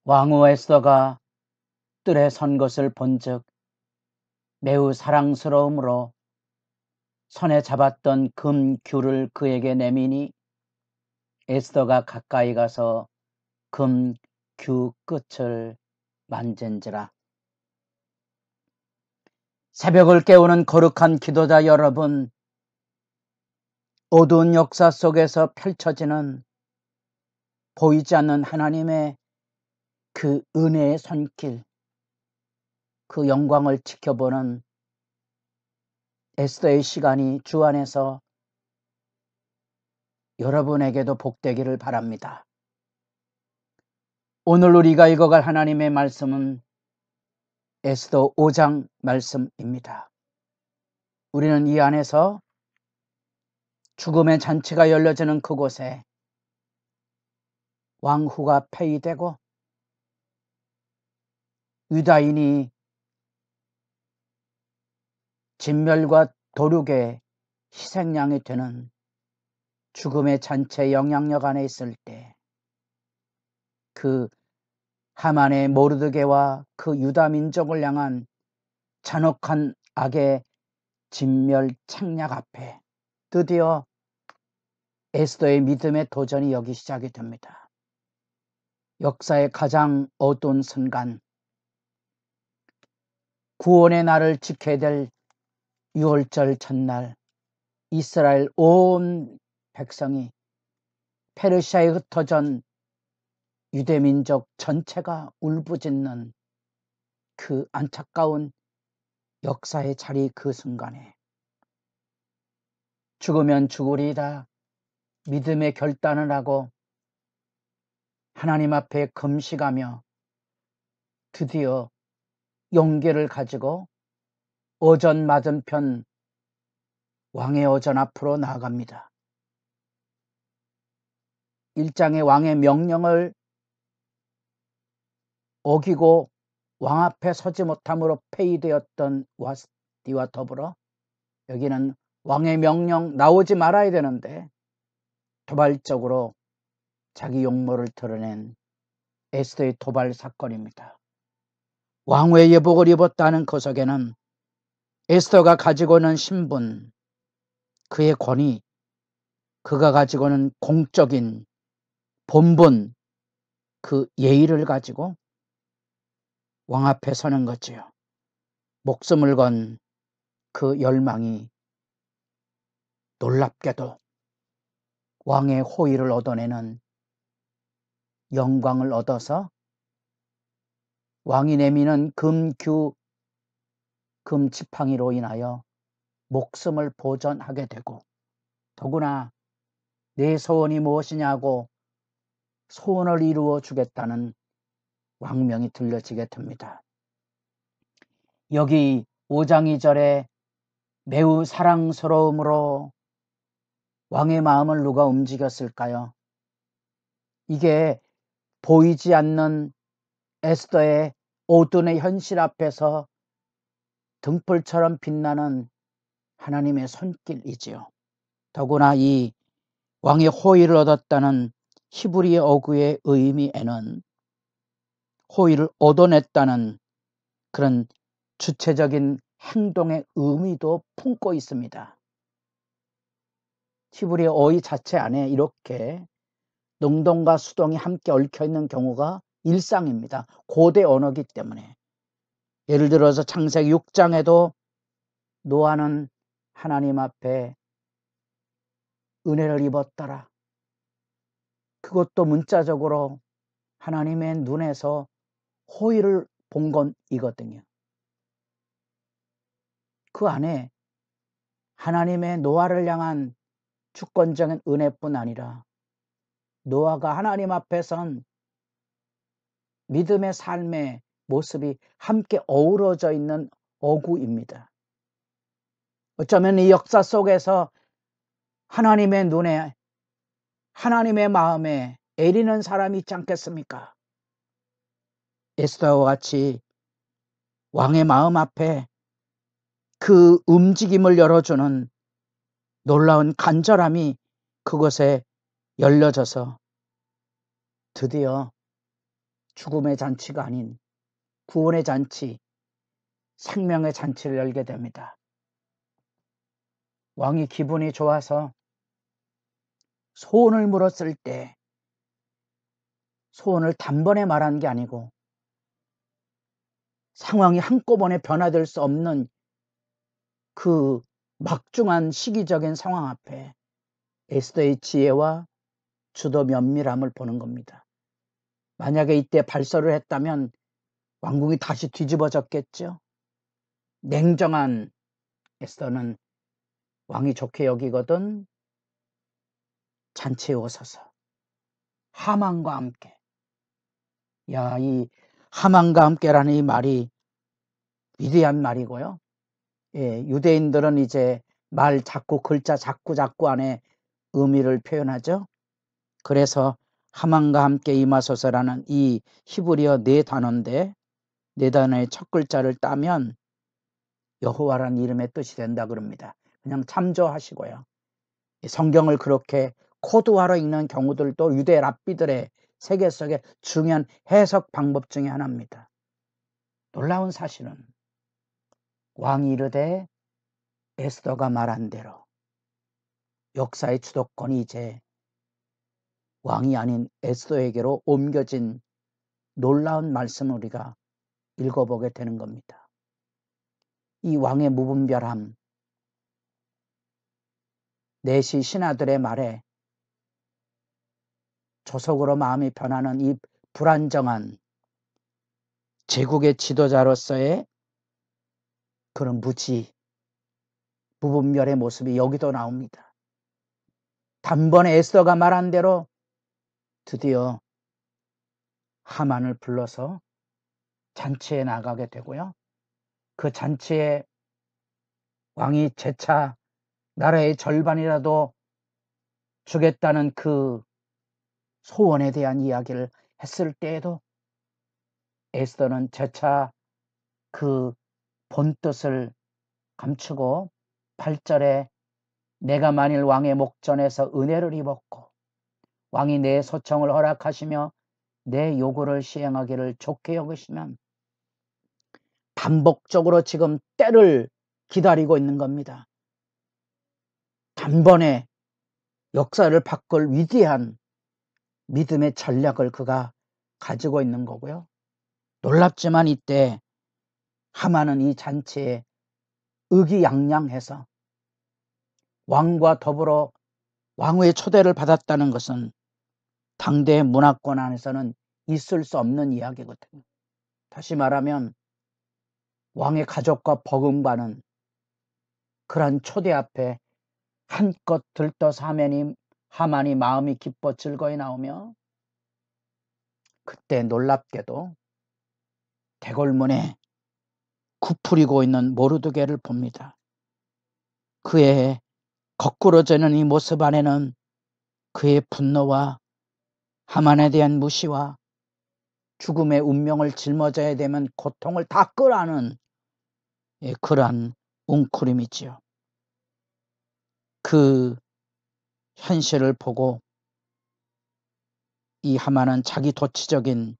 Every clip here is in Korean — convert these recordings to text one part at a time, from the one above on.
왕후 에스더가 뜰에 선 것을 본즉 매우 사랑스러움으로 손에 잡았던 금 귤을 그에게 내미니 에스더가 가까이 가서 금 귤 끝을 만진지라. 새벽을 깨우는 거룩한 기도자 여러분, 어두운 역사 속에서 펼쳐지는 보이지 않는 하나님의 그 은혜의 손길, 그 영광을 지켜보는 에스더의 시간이 주 안에서 여러분에게도 복되기를 바랍니다. 오늘 우리가 읽어갈 하나님의 말씀은 에스더 5장 말씀입니다. 우리는 이 안에서 죽음의 잔치가 열려지는 그곳에 왕후가 폐위되고 유다인이 진멸과 도륙의 희생양이 되는 죽음의 잔치의 영향력 안에 있을 때 그 하만의 모르드게와 그 유다 민족을 향한 잔혹한 악의 진멸 책략 앞에 드디어 에스더의 믿음의 도전이 여기 시작이 됩니다. 역사의 가장 어두운 순간, 구원의 날을 지켜야 될 6월절 첫날, 이스라엘 온 백성이 페르시아에 흩어진 유대민족 전체가 울부짖는 그 안타까운 역사의 자리, 그 순간에 죽으면 죽으리이다 믿음의 결단을 하고 하나님 앞에 금식하며 드디어 용기를 가지고 어전 맞은편 왕의 어전 앞으로 나아갑니다. 1장의 왕의 명령을 어기고 왕 앞에 서지 못함으로 폐위되었던 와스디와 더불어 여기는 왕의 명령 나오지 말아야 되는데 도발적으로 자기 용모를 드러낸 에스더의 도발 사건입니다. 왕후의 예복을 입었다는 그 속에는 에스더가 가지고 있는 신분, 그의 권위, 그가 가지고 있는 공적인 본분, 그 예의를 가지고 왕 앞에 서는 거지요. 목숨을 건 그 열망이 놀랍게도 왕의 호의를 얻어내는 영광을 얻어서 왕이 내미는 금지팡이로 인하여 목숨을 보전하게 되고 더구나 내 소원이 무엇이냐고 소원을 이루어 주겠다는 왕명이 들려지게 됩니다. 여기 5장 2절에 매우 사랑스러움으로 왕의 마음을 누가 움직였을까요? 이게 보이지 않는 에스더의 어두운 현실 앞에서 등불처럼 빛나는 하나님의 손길이지요. 더구나 이 왕의 호의를 얻었다는 히브리 어구의 의미에는 호의를 얻어냈다는 그런 주체적인 행동의 의미도 품고 있습니다. 히브리 어휘 자체 안에 이렇게 능동과 수동이 함께 얽혀있는 경우가 일상입니다. 고대 언어이기 때문에. 예를 들어서 창세기 6장에도 노아는 하나님 앞에 은혜를 입었더라. 그것도 문자적으로 하나님의 눈에서 호의를 본 것이거든요. 그 안에 하나님의 노아를 향한 주권적인 은혜뿐 아니라 노아가 하나님 앞에 선 믿음의 삶의 모습이 함께 어우러져 있는 어구입니다. 어쩌면 이 역사 속에서 하나님의 눈에, 하나님의 마음에 애리는 사람이 있지 않겠습니까? 에스더와 같이 왕의 마음 앞에 그 움직임을 열어주는 놀라운 간절함이 그곳에 열려져서 드디어 죽음의 잔치가 아닌 구원의 잔치, 생명의 잔치를 열게 됩니다. 왕이 기분이 좋아서 소원을 물었을 때 소원을 단번에 말한 게 아니고 상황이 한꺼번에 변화될 수 없는 그 막중한 시기적인 상황 앞에 에스더의 지혜와 주도 면밀함을 보는 겁니다. 만약에 이때 발설을 했다면 왕궁이 다시 뒤집어졌겠죠. 냉정한 에스더는 왕이 좋게 여기거든 잔치에 오셔서 하만과 함께, 야, 이 하만과 함께라는 이 말이 위대한 말이고요. 예, 유대인들은 이제 말 자꾸 글자 자꾸 안에 의미를 표현하죠. 그래서 하만과 함께 임하소서라는 이 히브리어 네 단어인데 네 단어의 첫 글자를 따면 여호와라는 이름의 뜻이 된다 그럽니다. 그냥 참조하시고요. 성경을 그렇게 코드화로 읽는 경우들도 유대 랍비들의 세계 속에 중요한 해석 방법 중에 하나입니다. 놀라운 사실은 왕이 이르되 에스더가 말한 대로 역사의 주도권이 이제 왕이 아닌 에스더에게로 옮겨진 놀라운 말씀을 우리가 읽어보게 되는 겁니다. 이 왕의 무분별함, 내시 신하들의 말에 조속으로 마음이 변하는 이 불안정한 제국의 지도자로서의 그런 무분별의 모습이 여기도 나옵니다. 단번에 에스더가 말한 대로 드디어 하만을 불러서 잔치에 나가게 되고요. 그 잔치에 왕이 재차 나라의 절반이라도 주겠다는 그 소원에 대한 이야기를 했을 때에도 에스더는 재차 그 본뜻을 감추고 8절에 내가 만일 왕의 목전에서 은혜를 입었고 왕이 내 소청을 허락하시며 내 요구를 시행하기를 좋게 여기시면 반복적으로 지금 때를 기다리고 있는 겁니다. 단번에 역사를 바꿀 위대한 믿음의 전략을 그가 가지고 있는 거고요. 놀랍지만 이때 하만은 이 잔치에 의기양양해서 왕과 더불어 왕후의 초대를 받았다는 것은 당대의 문화권 안에서는 있을 수 없는 이야기거든요. 다시 말하면 왕의 가족과 버금가는 그런 초대 앞에 한껏 들떠서 하만이 마음이 기뻐 즐거이 나오며 그때 놀랍게도 대궐문에 구부리고 있는 모르드게를 봅니다. 그의 거꾸러지는 이 모습 안에는 그의 분노와 하만에 대한 무시와 죽음의 운명을 짊어져야 되면 고통을 다 끌어안은 그러한 웅크림이지요. 그 현실을 보고 이 하만은 자기 도치적인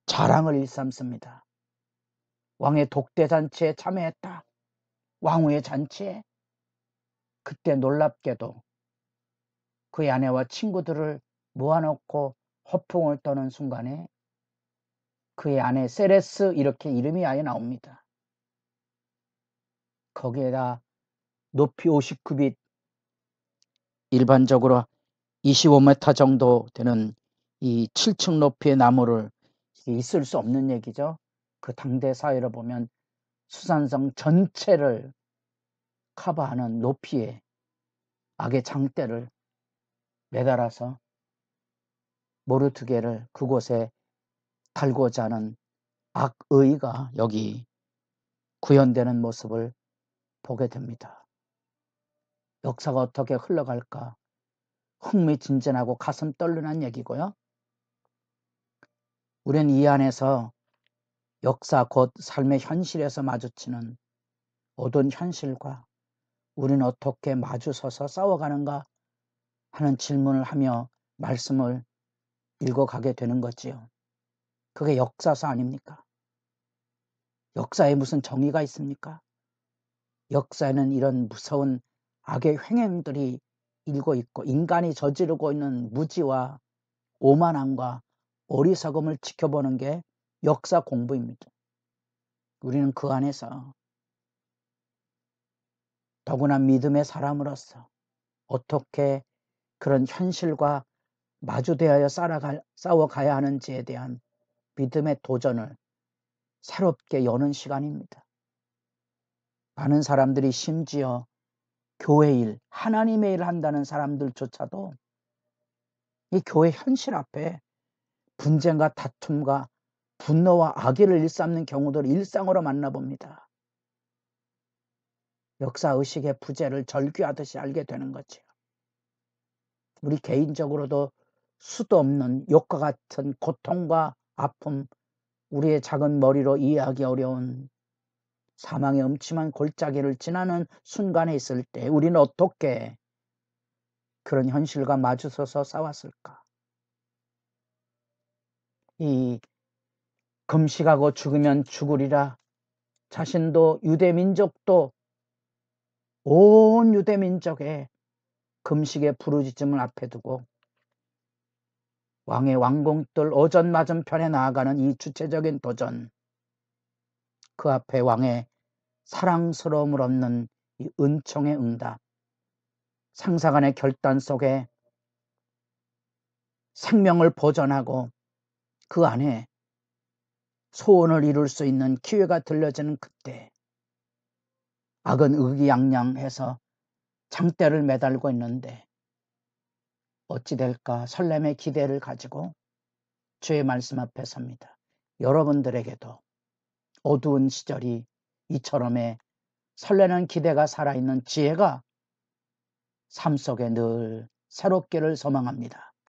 자랑을 일삼습니다. 왕의 독대잔치에 참여했다. 왕후의 잔치에. 그때 놀랍게도 그의 아내와 친구들을 모아놓고 허풍을 떠는 순간에 그의 아내 세레스 이렇게 이름이 아예 나옵니다. 거기에다 높이 59빛 일반적으로 25m 정도 되는 이 7층 높이의 나무를 있을 수 없는 얘기죠. 그 당대 사회로 보면 수산성 전체를 커버하는 높이의 악의 장대를 매달아서 모르드게를 그곳에 달고자 하는 악의가 여기 구현되는 모습을 보게 됩니다. 역사가 어떻게 흘러갈까 흥미진진하고 가슴 떨리는 얘기고요. 우리는 이 안에서 역사 곧 삶의 현실에서 마주치는 모든 현실과 우리는 어떻게 마주서서 싸워가는가 하는 질문을 하며 말씀을 읽어가게 되는 거지요. 그게 역사서 아닙니까? 역사에 무슨 정의가 있습니까? 역사에는 이런 무서운 악의 횡행들이 일고 있고 인간이 저지르고 있는 무지와 오만함과 어리석음을 지켜보는 게 역사 공부입니다. 우리는 그 안에서 더구나 믿음의 사람으로서 어떻게 그런 현실과 마주대하여 싸워가야 하는지에 대한 믿음의 도전을 새롭게 여는 시간입니다. 많은 사람들이 심지어 교회 일, 하나님의 일을 한다는 사람들조차도 이 교회 현실 앞에 분쟁과 다툼과 분노와 악의를 일삼는 경우들을 일상으로 만나봅니다. 역사의식의 부재를 절규하듯이 알게 되는 거죠. 우리 개인적으로도 수도 없는 욕과 같은 고통과 아픔, 우리의 작은 머리로 이해하기 어려운 사망의 음침한 골짜기를 지나는 순간에 있을 때 우리는 어떻게 그런 현실과 마주서서 싸웠을까? 이 금식하고 죽으면 죽으리라 자신도 유대민족도 온 유대민족의 금식의 부르짖음을 앞에 두고 왕의 왕궁들 오전 맞은편에 나아가는 이 주체적인 도전, 그 앞에 왕의 사랑스러움을 얻는 이 은총의 응답, 상사간의 결단 속에 생명을 보존하고 그 안에 소원을 이룰 수 있는 기회가 들려지는 그때 악은 의기양양해서 장대를 매달고 있는데 어찌 될까 설렘의 기대를 가지고 주의 말씀 앞에 섭니다. 여러분들에게도 어두운 시절이 이처럼의 설레는 기대가 살아있는 지혜가 삶 속에 늘 새롭기를 소망합니다.